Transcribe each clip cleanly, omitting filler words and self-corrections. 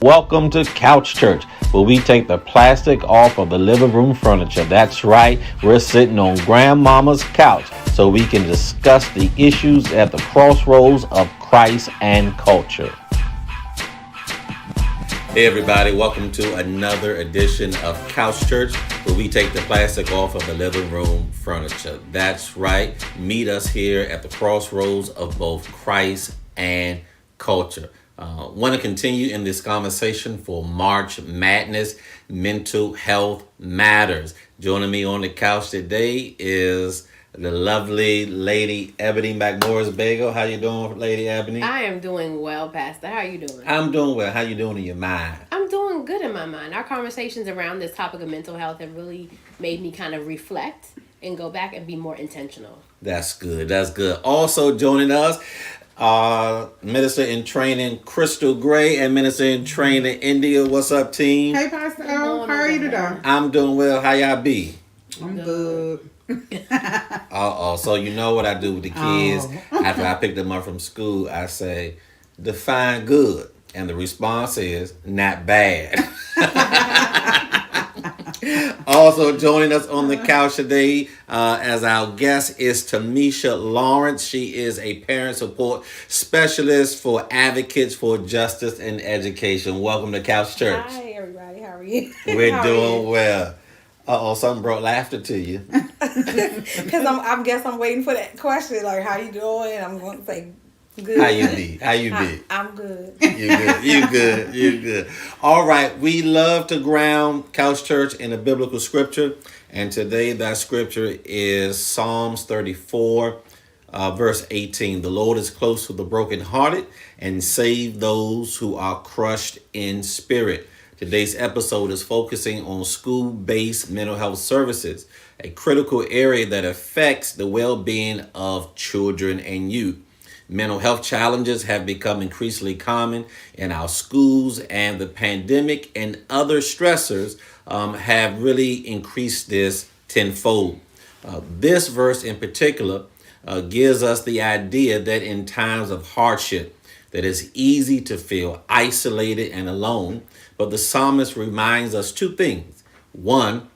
Welcome to Couch Church, where we take the plastic off of the living room furniture. That's right, we're sitting on Grandmama's couch so we can discuss the issues at the crossroads of Christ and culture. Hey everybody, welcome to another edition of Couch Church, where we take the plastic off of the living room furniture. That's right, meet us here at the crossroads of both Christ and culture. Want to continue in this conversation for March Madness, Mental Health Matters. Joining me on the couch today is the lovely Lady Ebony McMorris Bagel. How you doing, Lady Ebony? I am doing well, Pastor. How are you doing? I'm doing well. How you doing in your mind? I'm doing good in my mind. Our conversations around this topic of mental health have really made me kind of reflect and go back and be more intentional. That's good. That's good. Also joining us, Minister in Training Crystal Gray and Minister in Training India. What's up, team? Hey, Pastor O. How are you today? I'm doing well. How y'all be? I'm good. So you know what I do with the kids? After I pick them up from school, I say, define good. And the response is, not bad. Also joining us on the couch today as our guest is Tamisha Lawrence. She is a parent support specialist for Advocates for Justice and Education. Welcome to Couch Church. Hi, everybody. How are you? We're doing well. Something brought laughter to you. Because I guess I'm waiting for that question. Like, how you doing? I'm going to say, good. How you be? I'm good. You good. All right. We love to ground Couch Church in a biblical scripture. And today that scripture is Psalms 34, verse 18. The Lord is close to the brokenhearted and save those who are crushed in spirit. Today's episode is focusing on school-based mental health services, a critical area that affects the well-being of children and youth. Mental health challenges have become increasingly common in our schools, and the pandemic and other stressors have really increased this tenfold. This verse in particular gives us the idea that in times of hardship, that it's easy to feel isolated and alone, but the psalmist reminds us two things. One,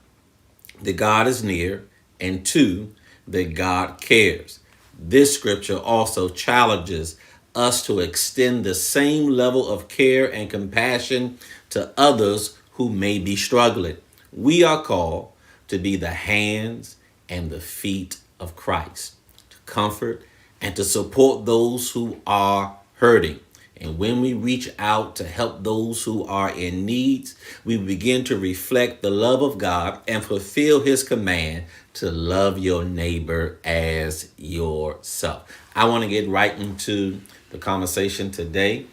that God is near, and two, that God cares. This scripture also challenges us to extend the same level of care and compassion to others who may be struggling. We are called to be the hands and the feet of Christ, to comfort and to support those who are hurting. And when we reach out to help those who are in needs, we begin to reflect the love of God and fulfill his command to love your neighbor as yourself. I want to get right into the conversation today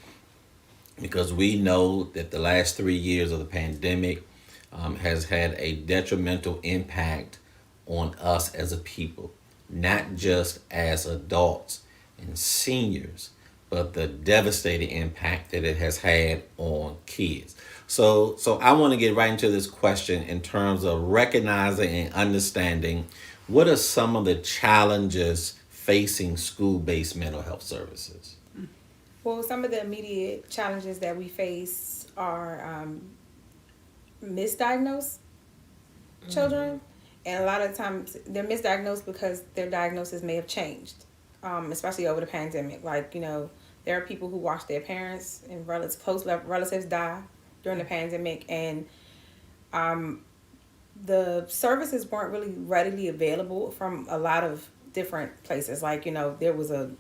because we know that the last 3 years of the pandemic has had a detrimental impact on us as a people, not just as adults and seniors, but the devastating impact that it has had on kids. So I want to get right into this question in terms of recognizing and understanding what are some of the challenges facing school-based mental health services? Well, some of the immediate challenges that we face are misdiagnosed children. And a lot of times they're misdiagnosed because their diagnosis may have changed, especially over the pandemic. Like, there are people who watch their parents and close relatives die during the pandemic, and the services weren't really readily available from a lot of different places. Like, there was an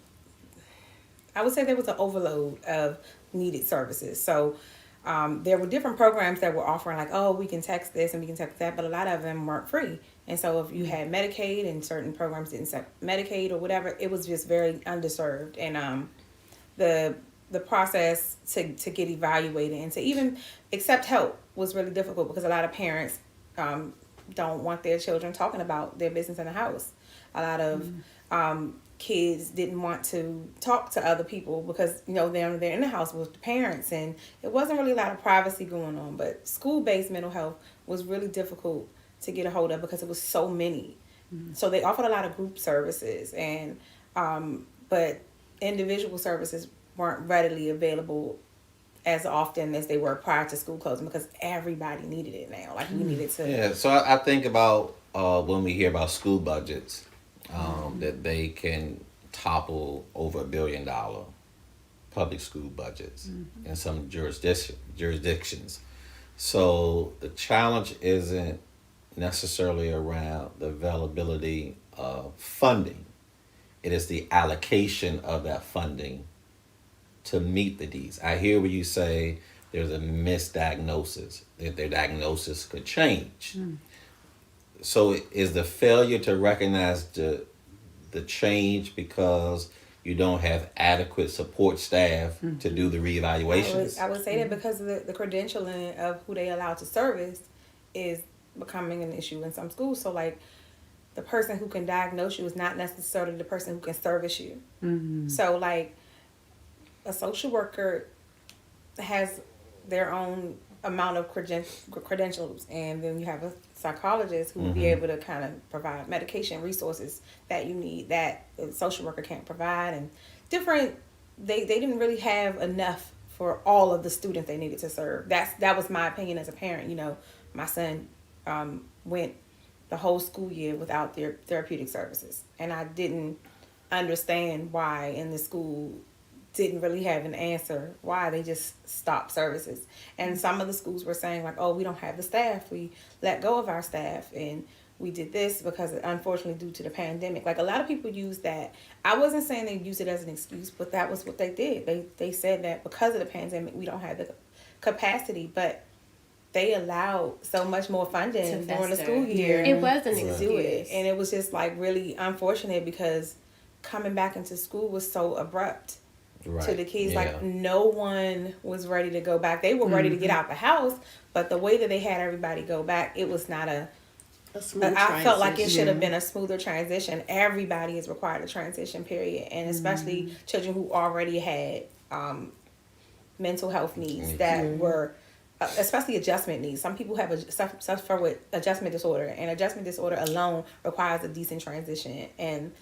overload of needed services. So there were different programs that were offering like, oh, we can text this and we can text that, but a lot of them weren't free. And so if you had Medicaid and certain programs didn't accept Medicaid or whatever, it was just very underserved. And the process to get evaluated and to even accept help was really difficult because a lot of parents don't want their children talking about their business in the house. A lot of kids didn't want to talk to other people because they're in the house with the parents, and it wasn't really a lot of privacy going on. But school-based mental health was really difficult to get a hold of because it was so many. So they offered a lot of group services, but individual services weren't readily available as often as they were prior to school closing because everybody needed it now. Like, we needed to. Yeah, so I think about when we hear about school budgets, that they can topple over $1 billion public school budgets in some jurisdictions. So the challenge isn't necessarily around the availability of funding. It is the allocation of that funding to meet the needs. I hear what you say there's a misdiagnosis, that their diagnosis could change. So is the failure to recognize the change because you don't have adequate support staff to do the reevaluations? I would say that because of the credentialing of who they allow to service is becoming an issue in some schools. So, like, the person who can diagnose you is not necessarily the person who can service you. So, like, a social worker has their own amount of credentials, and then you have a psychologist who will be able to kind of provide medication resources that you need that the social worker can't provide, and different. They didn't really have enough for all of the students they needed to serve. That was my opinion as a parent. You know, my son went the whole school year without their therapeutic services, and I didn't understand why in the school didn't really have an answer why they just stopped services. And some of the schools were saying, like, oh, we don't have the staff, we let go of our staff, and we did this because unfortunately due to the pandemic. Like, a lot of people use that. I wasn't saying they use it as an excuse, but that was what they did. They said that because of the pandemic we don't have the capacity, but they allowed so much more funding during the school year. It was an to excuse. do it, and it was just like really unfortunate because coming back into school was so abrupt to the kids. Like, no one was ready to go back. They were ready to get out the house, but the way that they had everybody go back, it was not a smooth I felt like it should have been a smoother transition. Everybody is required a transition period, and especially children who already had mental health needs that were especially adjustment needs. Some people have suffer with adjustment disorder, and adjustment disorder alone requires a decent transition. And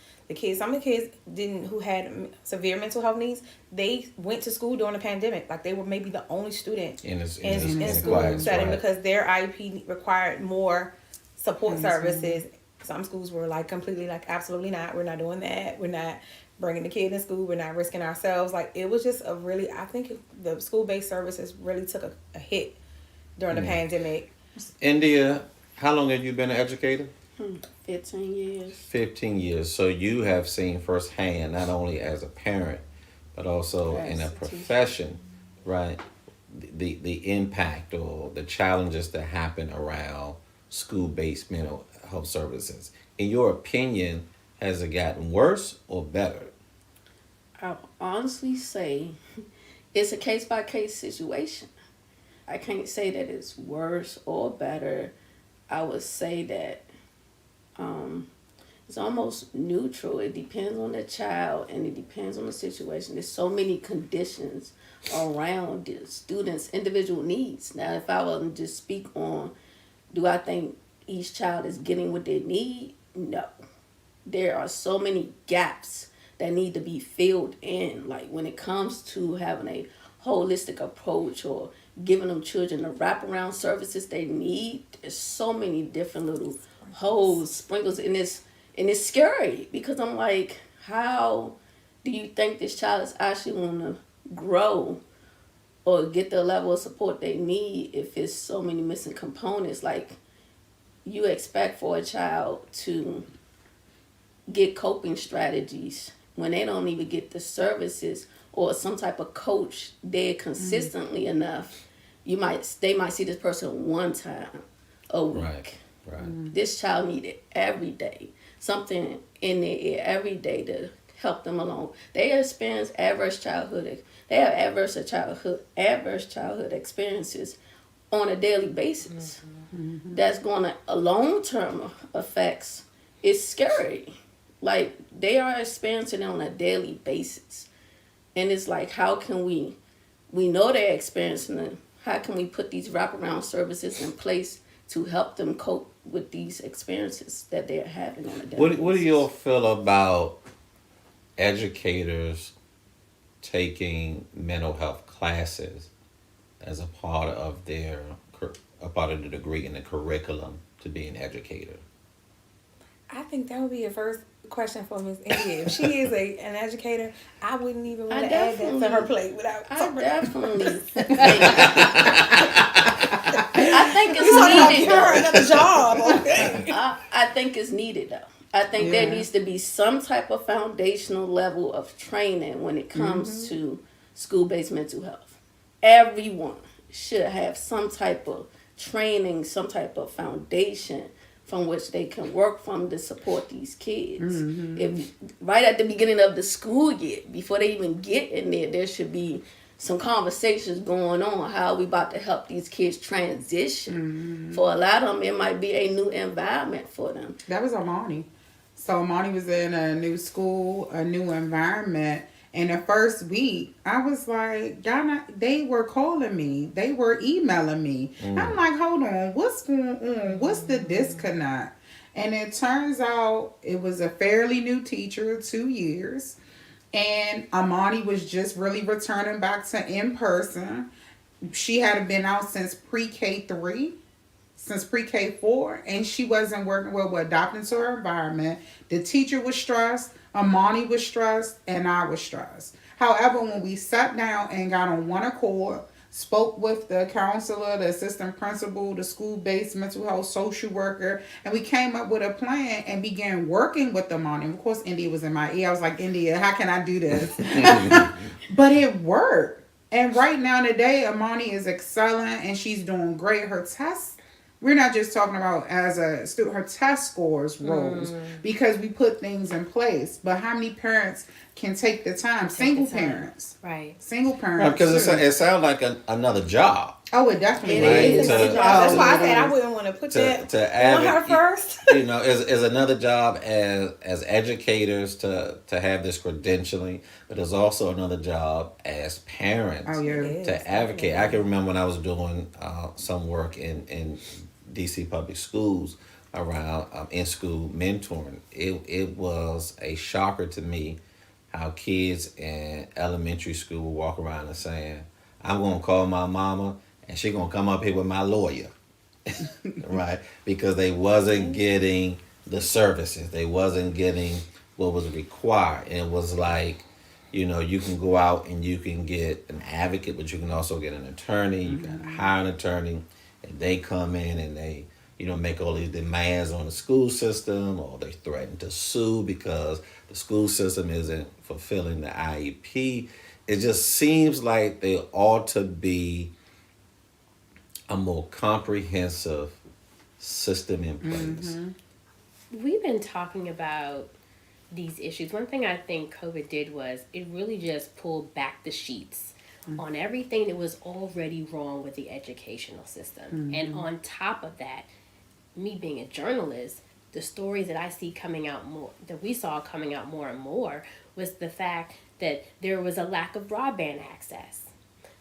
some of the kids who had severe mental health needs, they went to school during the pandemic. Like, they were maybe the only student in school setting because their IEP required more support services. Some schools were like completely like, absolutely not. We're not doing that. We're not bringing the kid in school. We're not risking ourselves. Like, it was just I think the school-based services really took a hit during the pandemic. India, how long have you been an educator? 15 years. 15 years. So you have seen firsthand, not only as a parent, but also in a profession, right? The impact or the challenges that happen around school-based mental health services. In your opinion, has it gotten worse or better? I'll honestly say it's a case-by-case situation. I can't say that it's worse or better. I would say that it's almost neutral. It depends on the child and it depends on the situation. There's so many conditions around the students' individual needs. Now, if I were to just speak on, do I think each child is getting what they need? No. There are so many gaps that need to be filled in. Like, when it comes to having a holistic approach or giving them children the wraparound services they need, there's so many different little holes, sprinkles, and it's scary because I'm like, how do you think this child is actually going to grow or get the level of support they need if it's so many missing components? Like, you expect for a child to get coping strategies when they don't even get the services or some type of coach there consistently enough. They might see this person one time a week. Right. This child needed every day something in their ear every day to help them along. They experience adverse childhood. They have adverse childhood experiences on a daily basis. That's going to a long-term effects. It's scary. Like, they are experiencing it on a daily basis. And it's like, how can we know they're experiencing it. How can we put these wraparound services in place to help them cope with these experiences that they're having on a daily basis? What do you all feel about educators taking mental health classes as a part of the degree in the curriculum to be an educator? I think that would be a first question for Miss India. If she is an educator, I wouldn't even want to add that to her plate without. I definitely. I think You talking about it's giving her needed. another job? Okay. I think it's needed though. I think there needs to be some type of foundational level of training when it comes to school-based mental health. Everyone should have some type of training, some type of foundation from which they can work from to support these kids. If right at the beginning of the school year, before they even get in there should be some conversations going on. How are we about to help these kids transition? For a lot of them, it might be a new environment for them. That was Armani. So Armani was in a new school, a new environment. And the first week, I was like, they were calling me. They were emailing me. I'm like, hold on, what's going on? What's the disconnect? And it turns out it was a fairly new teacher, 2 years. And Amani was just really returning back to in person. She had been out since pre-K 3, since pre-K 4, and she wasn't working well with adapting to her environment. The teacher was stressed, Amani was stressed, and I was stressed. However, when we sat down and got on one accord, spoke with the counselor, the assistant principal, the school-based mental health social worker, and we came up with a plan and began working with Amani. And of course, India was in my ear. I was like, India, how can I do this? But it worked. And right now today, Amani is excelling and she's doing great. Her tests, we're not just talking about as a student, her test scores rose because we put things in place. But how many parents can take the time? Single parents. Right. Single parents. Because it sounds like another job. Oh, it definitely Right, is. That's why I said I wouldn't want to put that on her first. Is another job as educators to have this credentialing, but there's also another job as parents Oh, yeah. to advocate. I can remember when I was doing some work in DC public schools around in-school mentoring. It was a shocker to me how kids in elementary school would walk around and saying, I'm going to call my mama and she going to come up here with my lawyer. Right? Because they wasn't getting the services. They wasn't getting what was required. And it was like, you can go out and you can get an advocate, but you can also get an attorney. You can hire an attorney, and they come in and they, make all these demands on the school system, or they threaten to sue because the school system isn't fulfilling the IEP. It just seems like there ought to be a more comprehensive system in place. We've been talking about these issues. One thing I think COVID did was it really just pulled back the sheets on everything that was already wrong with the educational system. And on top of that, me being a journalist, the stories that I see coming out more, that we saw coming out more and more, was the fact that there was a lack of broadband access.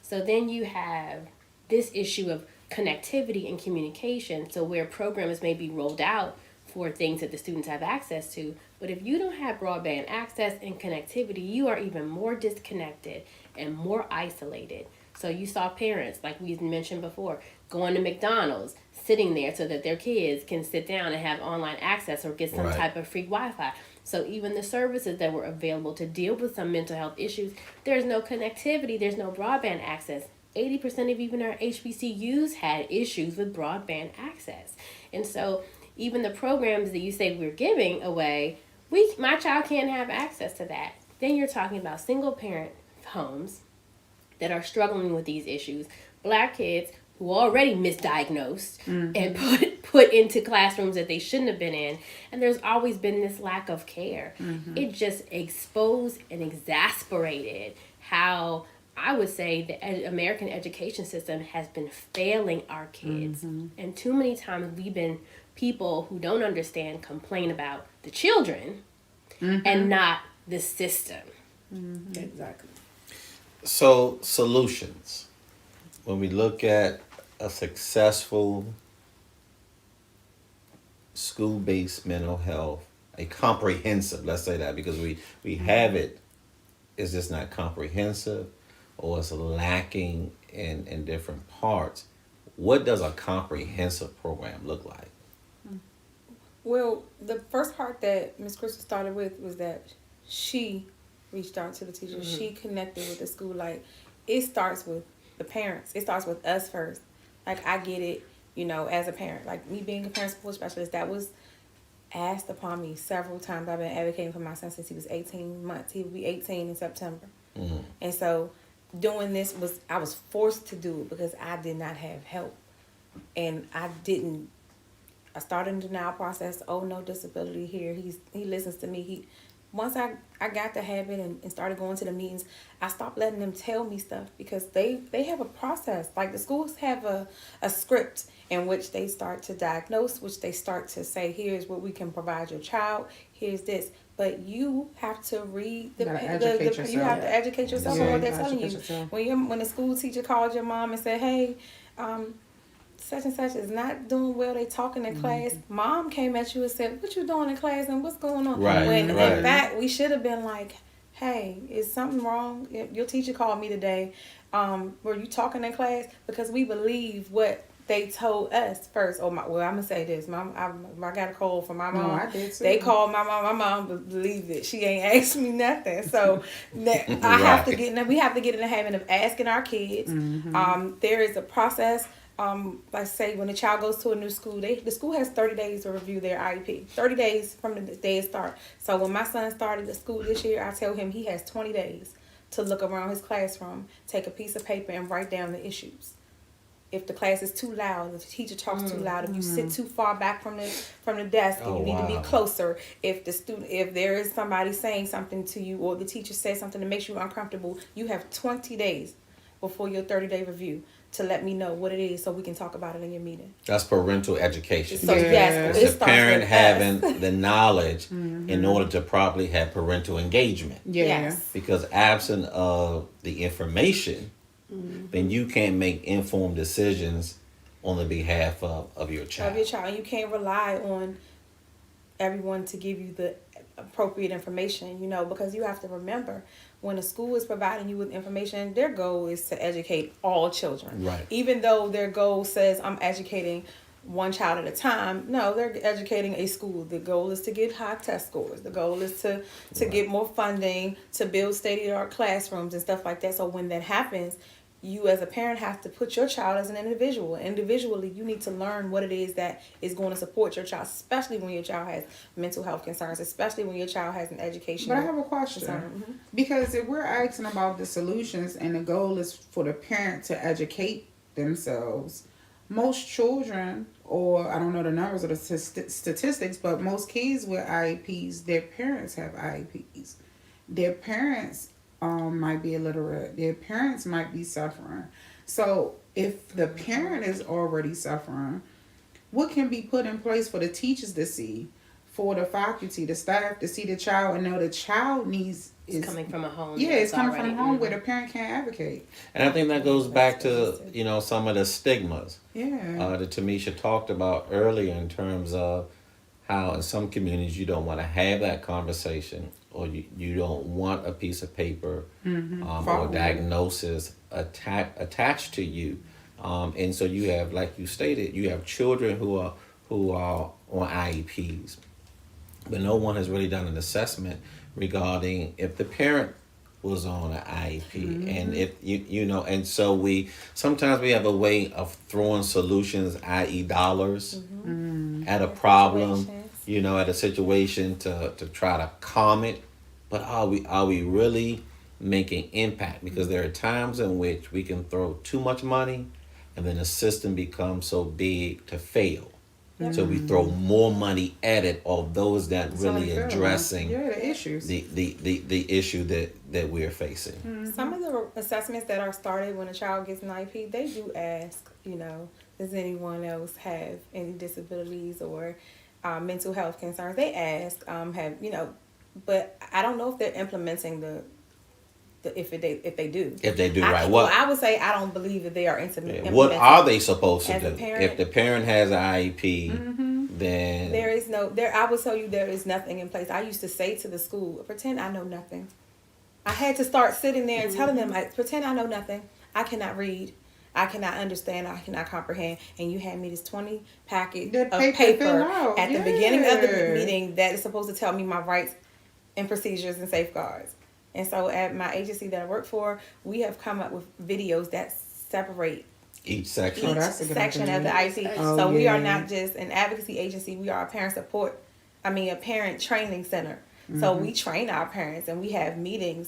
So then you have this issue of connectivity and communication. So where programs may be rolled out for things that the students have access to, but if you don't have broadband access and connectivity, you are even more disconnected and more isolated. So you saw parents, like we mentioned before, going to McDonald's, sitting there so that their kids can sit down and have online access or get some type of free Wi-Fi. So even the services that were available to deal with some mental health issues, there's no connectivity, there's no broadband access. 80% of even our HBCUs had issues with broadband access. And so even the programs that you say we're giving away, my child can't have access to that. Then you're talking about single parent homes that are struggling with these issues, Black kids who are already misdiagnosed and put into classrooms that they shouldn't have been in. And there's always been this lack of care. It just exposed and exasperated how I would say the American education system has been failing our kids. And too many times we've been people who don't understand complain about the children and not the system. Exactly. So, solutions. When we look at a successful school-based mental health, a comprehensive, let's say that, because we have it, it's just not comprehensive. or it's lacking in different parts, what does a comprehensive program look like? Well, the first part that Miss Crystal started with was that she reached out to the teacher. Mm-hmm. She connected with the school. Like, it starts with the parents. It starts with us first. Like, I get it, as a parent. Like, me being a parent support specialist, that was asked upon me several times. I've been advocating for my son since he was 18 months. He will be 18 in September. Mm-hmm. And so doing this I was forced to do it because I did not have help. And I started in the denial process. Oh, no disability here. He listens to me. Once I got the habit and started going to the meetings, I stopped letting them tell me stuff because they have a process. Like, the schools have a script in which they start to diagnose, which they start to say, here's what we can provide your child, here's this. But you have to read you have to educate yourself on what they're you telling educate you. yourself. When the school teacher called your mom and said, hey, such and such is not doing well, they talking in class. Mom came at you and said, what you doing in class and what's going on? Right, When right. in fact, we should have been like, hey, is something wrong? Your teacher called me today. Were you talking in class? Because we believe what they told us first. I'm gonna say this. I got a call from my mom. No, I did too. They called my mom. My mom believed it. She ain't asked me nothing. So I have to get in. We have to get in the habit of asking our kids. There is a process. Let's say when a child goes to a new school, the school has 30 days to review their IEP. 30 days from the day it starts. So when my son started the school this year, I tell him he has 20 days to look around his classroom, take a piece of paper and write down the issues. If the class is too loud, if the teacher talks too loud, if you sit too far back from the desk and you need to be closer, if there is somebody saying something to you or the teacher says something that makes you uncomfortable, you have 20 days before your 30-day review to let me know what it is so we can talk about it in your meeting. That's parental education. So yes, it's it the starts parent with having us. the knowledge in order to properly have parental engagement. Yeah. Yes. Because absent of the information, then you can't make informed decisions on the behalf of your child. Of your child. You can't rely on everyone to give you the appropriate information, because you have to remember when a school is providing you with information, their goal is to educate all children. Right. Even though their goal says I'm educating one child at a time, no, they're educating a school. The goal is to get high test scores. The goal is to get more funding, to build state-of-the-art classrooms and stuff like that. So when that happens, you as a parent have to put your child as an individual. Individually, you need to learn what it is that is going to support your child, especially when your child has mental health concerns, especially when your child has an education. But I have a question. Because if we're asking about the solutions and the goal is for the parent to educate themselves, most children, or I don't know the numbers or the statistics, but most kids with IEPs, their parents have IEPs. Their parents might be illiterate. Their parents might be suffering. So if the parent is already suffering, what can be put in place for the teachers to see, for the faculty, the staff to see the child and know the child needs is coming from a home. Yeah, it's coming already, from a home where the parent can't advocate. And I think that goes back to, some of the stigmas Yeah. that Tamisha talked about earlier in terms of how in some communities you don't want to have that conversation, or you don't want a piece of paper or diagnosis attached to you. And so you have, like you stated, you have children who are on IEPs, but no one has really done an assessment regarding if the parent was on an IEP and if and so we sometimes have a way of throwing solutions, i.e. dollars, at a problem, at a situation to try to calm it. But are we really making impact? Because there are times in which we can throw too much money and then the system becomes so big to fail. So we throw more money at it, of those that really addressing the issues, the issue that we're facing. Some of the assessments that are started when a child gets an IEP, they do ask, does anyone else have any disabilities or mental health concerns? They ask, but I don't know if they're implementing if they do. If they do, right. Well, I would say I don't believe that they are implementing. What are they supposed to do? Parent, if the parent has an IEP, then there is no there. I will tell you there is nothing in place. I used to say to the school, pretend I know nothing. I had to start sitting there and telling them, like, pretend I know nothing. I cannot read. I cannot understand. I cannot comprehend. And you had me this 20 packet The of paper paper fill out, at the beginning of the yeah. meeting that is supposed to tell me my rights and procedures and safeguards. And so at my agency that I work for, we have come up with videos that separate Each section. Oh, each that's a good section idea. of the IT. Oh, So we are yeah. not just an advocacy agency. We are a parent training center. So we train our parents, and we have meetings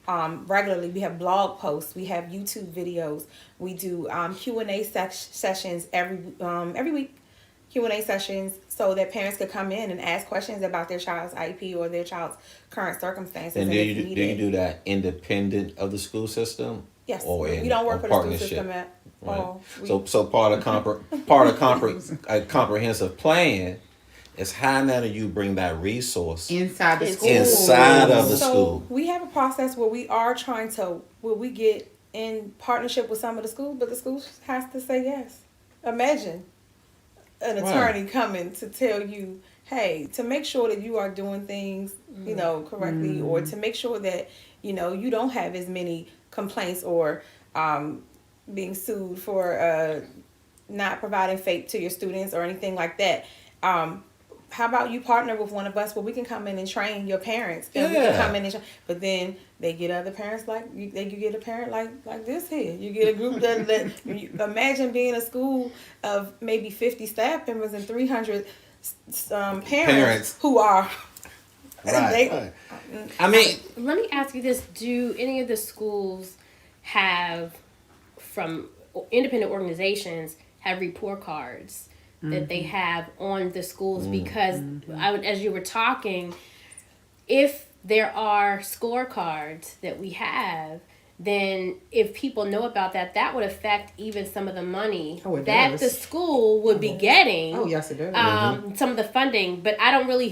regularly. We have blog posts. We have YouTube videos. We do Q&A sessions every week. Q&A sessions so that parents could come in and ask questions about their child's IEP or their child's current circumstances. And do if you needed. do that independent of the school system? Yes, Or we don't work or for the school partnership? system at Right. all. So part of a comprehensive plan is how now do you bring that resource Inside the school. inside of the So school? we have a process where we are trying to, where we get in partnership with some of the schools, but the school has to say yes. Imagine an attorney coming to tell you, hey, to make sure that you are doing things, correctly, or to make sure that, you don't have as many complaints or being sued for not providing FAPE to your students or anything like that. How about you partner with one of us where we can come in and train your parents, and we can come in and but then they get other parents like you get a parent like this here. You get a group that you imagine being a school of maybe 50 staff members and 300 parents who are Right. I mean, Let me ask you this: do any of the schools have, from independent organizations, have report cards that they have on the schools? Because as you were talking, if there are scorecards that we have, then if people know about that, that would affect even some of the money that does. the school would be getting. Oh, yes, it does. Some of the funding, but I haven't really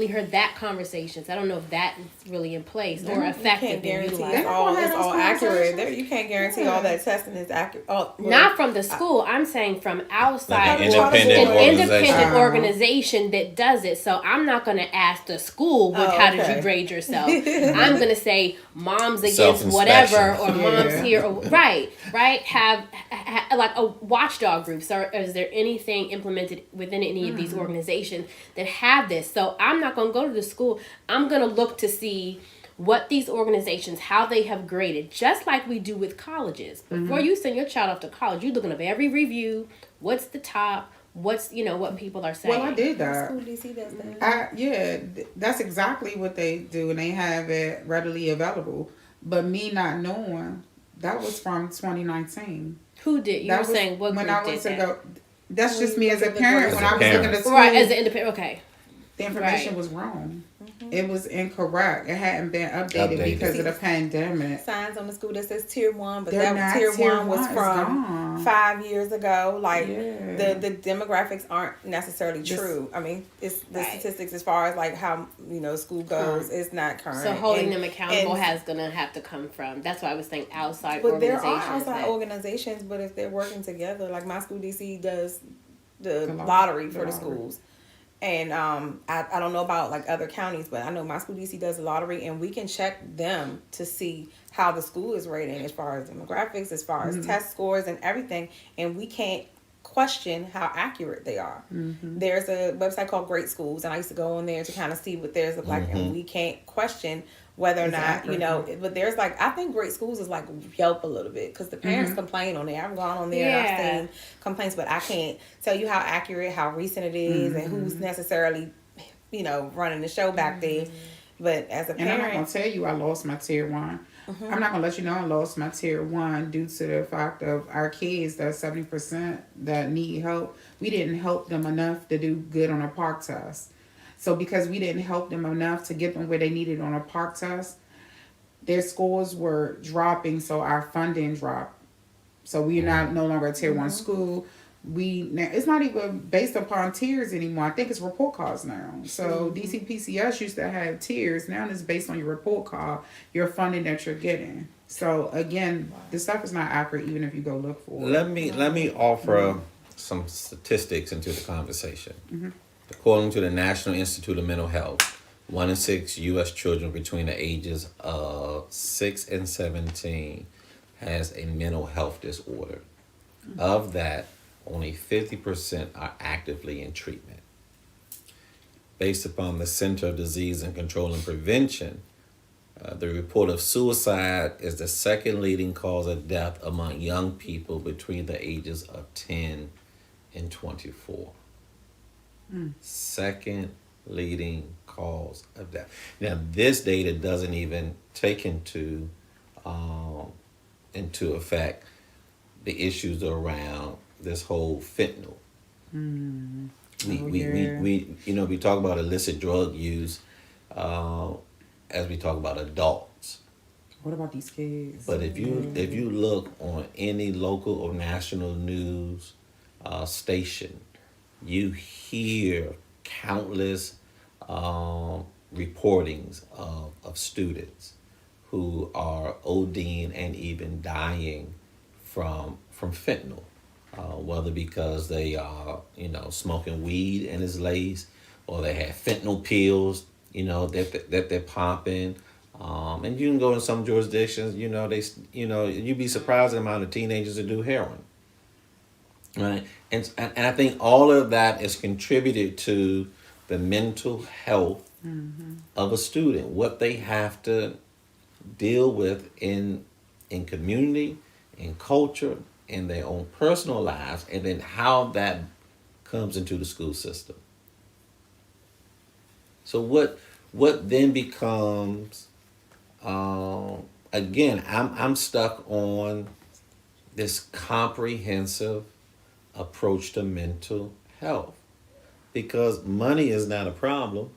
heard that conversations. I don't know if that is really in place or you effective can't and guarantee utilized. it's all Those accurate. conversations? You can't guarantee all that testing is accurate. Not from the school. I'm saying from outside, Like an independent an independent organization. organization that does it. So I'm not going to ask the school, how did you grade yourself? I'm going to say mom's against whatever, or mom's here, or right. Have like a watchdog groups, or is there anything implemented within any of these organizations that have this? So I'm not going to go to the school. I'm going to look to see what these organizations, how they have graded, just like we do with colleges. Before you send your child off to college, you're looking at every review, what's the top, what's, what people are saying. Well, I did that. School DC does that. That's exactly what they do, and they have it readily available. But me not knowing, that was from 2019. Who did? You That were was saying what when group I went did to that? go. That's just When me you as a look at the parent. grades. When I was looking at school, Right, as an independent, okay. the information Right. was wrong. It was incorrect. It hadn't been updated because of the pandemic. Signs on the school that says tier 1, but They're that not tier tier 1 was one, it's from gone. 5 years ago. Like Yeah. the demographics aren't necessarily true. I mean, it's the Right. statistics as far as like how school goes is not current. So holding And- them accountable and- has gonna have to come from. That's why I was saying outside But there organizations. are outside that- organizations, but if they're working together, like my school DC does the lottery. lottery for The the lottery. schools. And I don't know about like other counties, but I know my school DC does the lottery, and we can check them to see how the school is rating as far as demographics, as far as test scores and everything, and we can't question how accurate they are. There's a website called Great Schools, and I used to go on there to kind of see what theirs look like, and we can't question whether or It's not accurate. but there's like, I think Great Schools is like Yelp a little bit, because the parents complain on there. I've gone on there and I've seen complaints, but I can't tell you how accurate, how recent it is, and who's necessarily running the show back there. But as a And I'm not parent, gonna tell you I lost my tier 1. I'm not gonna let you know I lost my tier 1 due to the fact of our kids, that 70% that need help. We didn't help them enough to do good on a park test. So because we didn't help them enough to get them where they needed on a park test, their scores were dropping, so our funding dropped. So we're no longer a tier 1 school. It's not even based upon tiers anymore. I think it's report cards now. So DCPCS used to have tiers. Now it's based on your report card, your funding that you're getting. So again, this stuff is not accurate even if you go look for it. let me offer some statistics into the conversation. According to the National Institute of Mental Health, 1 in 6 U.S. children between the ages of 6 and 17 has a mental health disorder. Of that, only 50% are actively in treatment. Based upon the Center of Disease and Control and Prevention, the report of suicide is the second leading cause of death among young people between the ages of 10 and 24. Second leading cause of death. Now, this data doesn't even take into effect the issues around this whole fentanyl. We talk about illicit drug use as we talk about adults. What about these kids? But if you look on any local or national news station, you hear countless reportings of students who are ODing and even dying from fentanyl, whether because they are smoking weed and it's laced, or they have fentanyl pills that they're popping. And you can go in some jurisdictions, you'd be surprised at the amount of teenagers that do heroin. Right. And I think all of that is contributed to the mental health of a student, what they have to deal with in community, in culture, in their own personal lives, and then how that comes into the school system. So what then becomes again, I'm stuck on this comprehensive approach to mental health, because money is not a problem.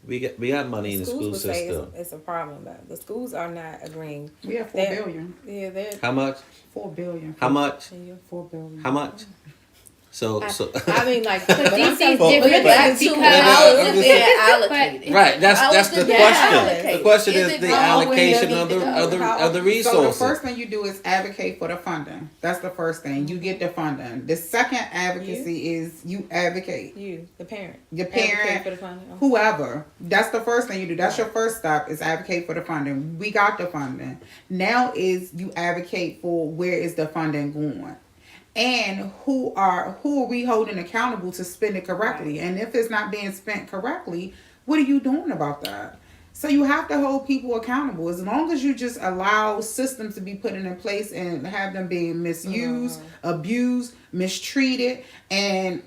We got money in the school would say system. it's a problem, but the schools are not agreeing. We have $4 billion. Yeah, they're How much? $4 billion. How much? $4 billion. How much? So I mean, like, But when I DC's say different back to because- how is I'm it just- being allocated? right, that's the being question. allocated? The question is it the wrong when allocation you of need to know the how- of the So resources. the first thing you do is advocate for the funding. That's the first thing. You get the funding. The second advocacy is you advocate. you, the parent. Your Advocate parent, for the funding. whoever. That's the first thing you do. That's your first step is advocate for the funding. We got the funding. Now is you advocate for where is the funding going. And who are we holding accountable to spend it correctly? Right. And if it's not being spent correctly, what are you doing about that? So you have to hold people accountable. As long as you just allow systems to be put in place and have them being misused, abused, mistreated, and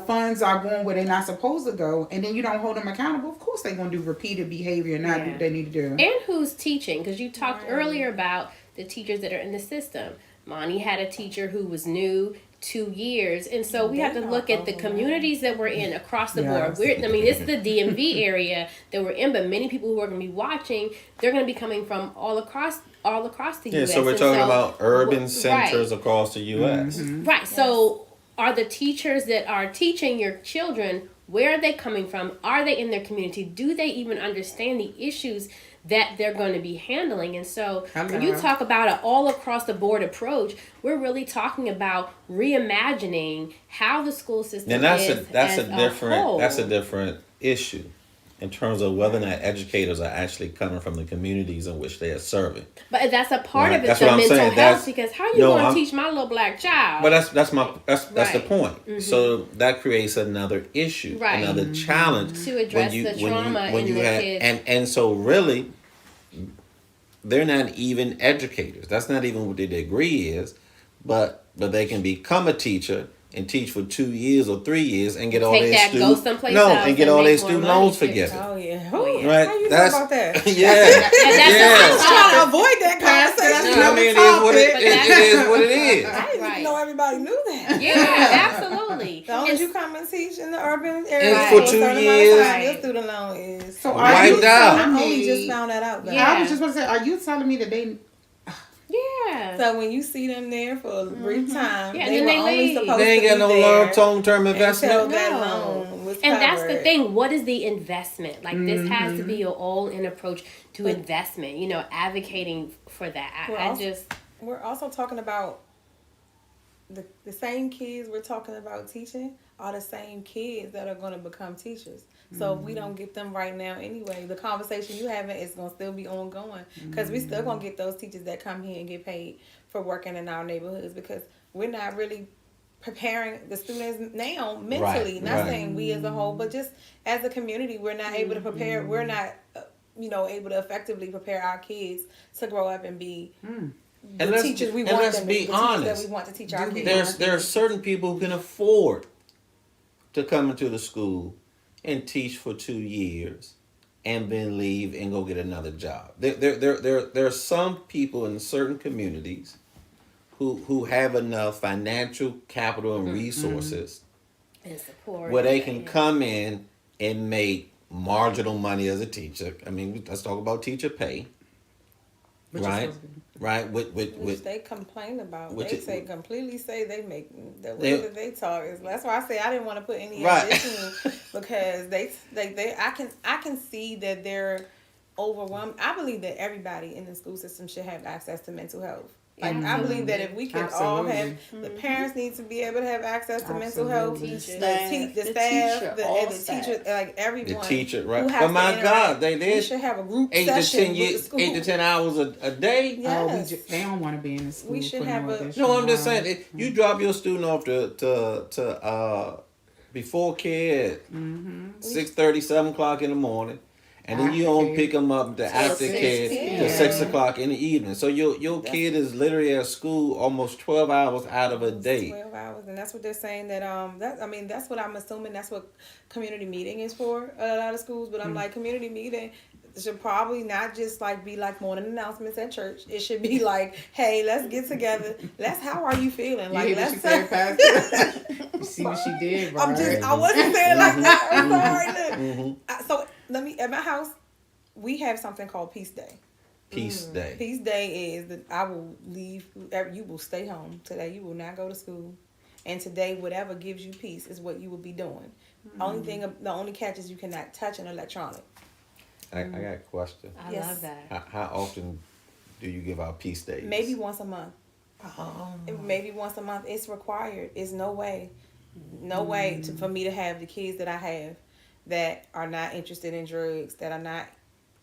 funds are going where they're not supposed to go, and then you don't hold them accountable, of course they're going to do repeated behavior and not do what they need to do. And who's teaching? Because you talked earlier about the teachers that are in the system. Monty had a teacher who was new 2 years, and so we have to look at the communities that we're in across the board. This is the DMV area that we're in, but many people who are going to be watching, they're going to be coming from all across the Yeah, U.S. so we're talking about urban right. centers across the U.S. Right. So are the teachers that are teaching your children, where are they coming from? Are they in their community? Do they even understand the issues that they're going to be handling? And so when you talk about an all across the board approach, we're really talking about reimagining how the school system And that's a whole. different issue in terms of whether or not educators are actually coming from the communities in which they are serving. But that's a part Right. of it, That's the what I'm mental saying. health, because how you going to teach my little black child? But that's the Right. point. So that creates another issue, Right. another challenge To address the trauma in the kids. and so really they're not even educators. That's not even what their degree is, but they can become a teacher and teach for 2 years or 3 years and get all Take their that, student go someplace else and get and all their make more student money. loans forgiven. Oh yeah. Right? How you That's know about that? yeah. I was yeah. trying to avoid that conversation. I mean, it is what it is. What it is. I didn't Right. even know everybody knew that. Yeah, absolutely. As long as And you come and teach in the urban area And for a 2 certain amount of years- time, your student loan is. So Wiped out. I only just found that out. Though. Yeah. I was just going to say, are you telling me that they... yeah. So when you see them there for a brief time, Yeah, and they then were they only leave. supposed They ain't to got be no there long-term until investment. that No. loan was And that's the covered. thing. What is the investment? Like, this has to be an all-in approach to But- investment, advocating for that. We're I also- just... We're also talking about the same kids we're talking about teaching are the same kids that are going to become teachers. So if we don't get them right now anyway, the conversation you having is going to still be ongoing, because we still going to get those teachers that come here and get paid for working in our neighborhoods, because we're not really preparing the students now mentally. Right, Not right. saying we as a whole, but just as a community, we're not able to prepare. We're not, able to effectively prepare our kids to grow up and be the And let's- teachers we and want let's them be to be. The teachers that honest. we want to teach our kids. There are certain people who can afford to come into the school and teach for 2 years and then leave and go get another job. There are some people in certain communities who have enough financial capital and resources And support. where they can come in and make marginal money as a teacher. I mean, let's talk about teacher pay. Which is Right? supposed to be- Right? Which With they complain about. which They it- say completely say they make the way that they talk is. That's why I say I didn't want to put any Right. additional, because they I can see that they're overwhelmed. I believe that everybody in the school system should have access to mental health. Like I believe that if we can all have, the parents need to be able to have access to mental health, Absolutely. the Staff, the the staff, teacher, the, all and the staff. teacher, like everyone. the teacher, right? who has But to my interact. God, they We did should have a group 8 to session 10 with years, the school. 8 to 10 hours a day. Yes. They don't want to be in the school. We should for have no a- additional No, I'm just hours. saying, you drop your student off to before care at 6:30, 7 o'clock in the morning, and then you don't Aftercare. pick them up to after 6 care p.m. to 6 o'clock in the evening. So your kid is literally at school almost 12 hours out of a day. 12 hours, and that's what they're saying that's what I'm assuming. That's what community meeting is for a lot of schools. But I'm like, community meeting should probably not just like be like morning announcements at church. It should be like, hey, let's get together. How are you feeling? You Like, hear what let's she said, Pastor? You see what she did, right? I wasn't saying like that. I'm sorry. Look. Mm-hmm. So let me, at my house, we have something called Peace Day. Peace day. Peace Day is that I will leave. You will stay home today. You will not go to school, and today, whatever gives you peace is what you will be doing. The only catch is you cannot touch an electronic. I got a question. I Yes. love that. How often do you give out peace days? Maybe once a month. Maybe once a month. It's required. It's no way for me to have the kids that I have that are not interested in drugs, that are not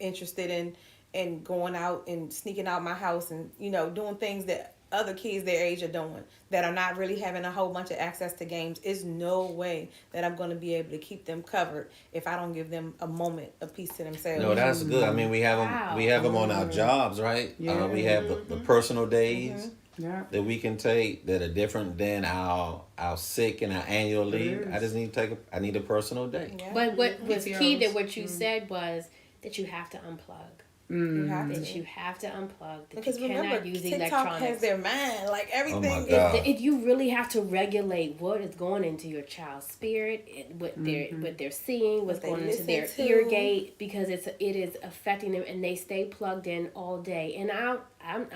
interested in going out and sneaking out my house and doing things that other kids their age are doing, that are not really having a whole bunch of access to games. Is no way that I'm going to be able to keep them covered if I don't give them a moment of peace to themselves. No, that's good. I mean, we have them. Wow. We have them on our jobs, right? Yeah. We have the personal days Yeah. that we can take that are different than our sick and our annual leave. is. I just need to I need a personal day. Yeah. But what was key PTOs. that what you said was that you have to unplug. You have That to. you have to unplug. That Because you remember, cannot use TikTok electronics. has their mind. Like everything. God. If you really have to regulate what is going into your child's spirit, what they're seeing, what's What they going into their listen to. ear gate, because it is affecting them, and they stay plugged in all day. And I'm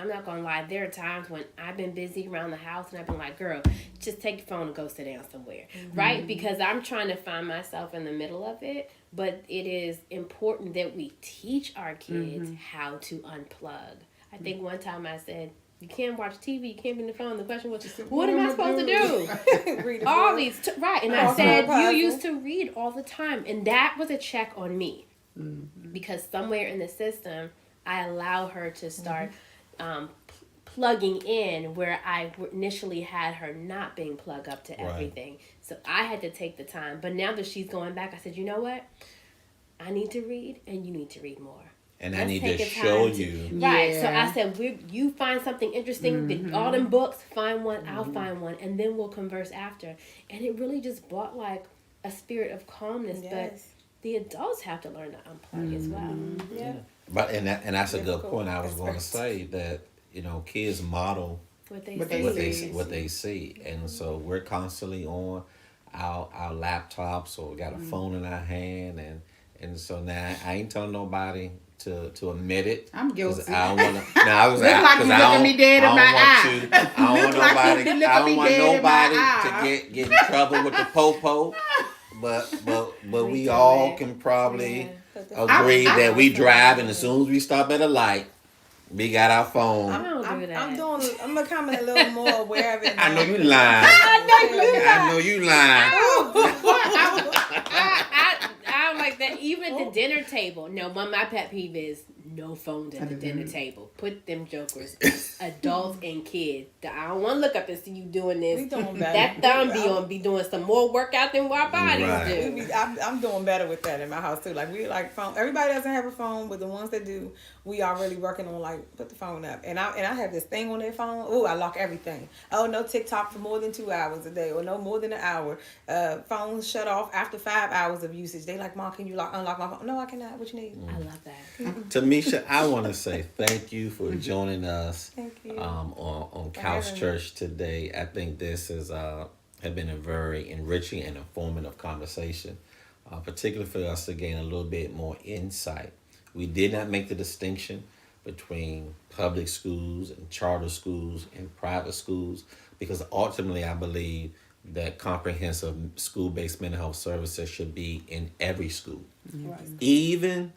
not gonna lie, there are times when I've been busy around the house and I've been like, girl, just take your phone and go sit down somewhere, right? Because I'm trying to find myself in the middle of it. But it is important that we teach our kids how to unplug. I think one time I said, you can't watch TV, you can't be on the phone. The question was, what am I supposed to do? Read a All book. these, right. And Oh, I said, puzzle. you used to read all the time. And that was a check on me. Because somewhere in the system, I allow her to start plugging in where I initially had her not being plugged up to Right. everything. So I had to take the time. But now that she's going back, I said, you know what? I need to read and you need to read more. And I Let's need take to the show time to- you. Right. So Yeah. I said, you find something interesting, all them books, find one, I'll find one, and then we'll converse after. And it really just brought like a spirit of calmness. But Yes. the adults have to learn to unplug as well. Yeah. But and that's a good Difficult. point. I was That's going to right. say that kids model What they What see. they what they see, and so we're constantly on our laptops, or we got a phone in our hand, and so now I ain't telling nobody to admit it. I'm 'cause guilty. I don't want to. Now I was Look like because you I looking don't. me dead in I my don't want eye. you. I don't want Look like nobody. you looking I don't me want dead in my nobody eye. to get in trouble with the popo. But we all can probably Yeah. agree I- that we drive, and as soon as we stop at a light, We got our phone. I don't do that. I'm becoming a little more aware of it. I know you lying. I know you lying. I like that. Even at the dinner table. No, my pet peeve is no phones at the dinner table. Put them jokers, adults and kids. I don't want to look up and see you doing this. We doing better. That thumb be doing some more workout than our bodies do. I'm doing better with that in my house too. Like we like phone. Everybody doesn't have a phone, but the ones that do, we are really working on like put the phone up. And I have this thing on their phone. Oh, I lock everything. Oh, no TikTok for more than 2 hours a day, or no more than an hour. Phones shut off after 5 hours of usage. They like, Mom, can you unlock my phone? No, I cannot. What you need? I love that. Tamisha, I want to say thank you for joining us. Thank you. On Couch Church today. I think this has been a very enriching and informative conversation, particularly for us to gain a little bit more insight. We did not make the distinction between public schools and charter schools and private schools, because ultimately I believe that comprehensive school-based mental health services should be in every school, even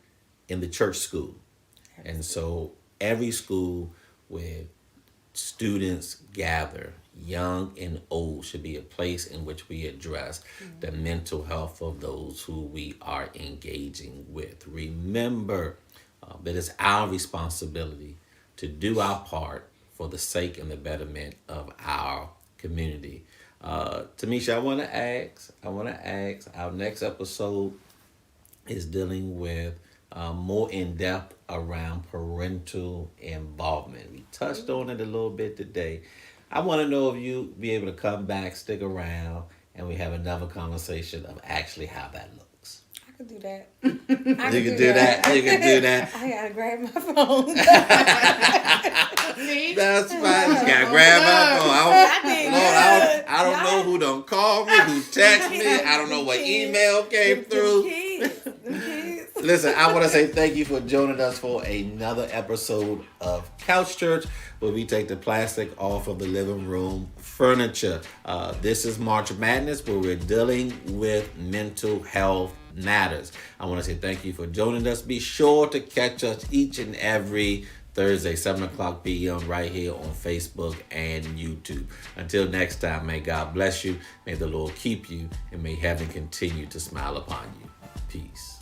in the church school. And so every school where students gather, young and old, should be a place in which we address the mental health of those who we are engaging with. Remember that it's our responsibility to do our part for the sake and the betterment of our community. Tamisha, I want to ask, our next episode is dealing with more in depth around parental involvement. We touched on it a little bit today. I want to know if you be able to come back, stick around, and we have another conversation of actually how that looks. I could do that. You can do that. You can do that. I gotta grab my phone. That's fine. You gotta grab my phone. I don't know who done called me, who texted me. I don't know what email came through. Listen, I want to say thank you for joining us for another episode of Couch Church, where we take the plastic off of the living room furniture. This is March Madness, where we're dealing with mental health matters. I want to say thank you for joining us. Be sure to catch us each and every Thursday, 7 o'clock p.m. right here on Facebook and YouTube. Until next time, may God bless you, may the Lord keep you, and may heaven continue to smile upon you. Peace.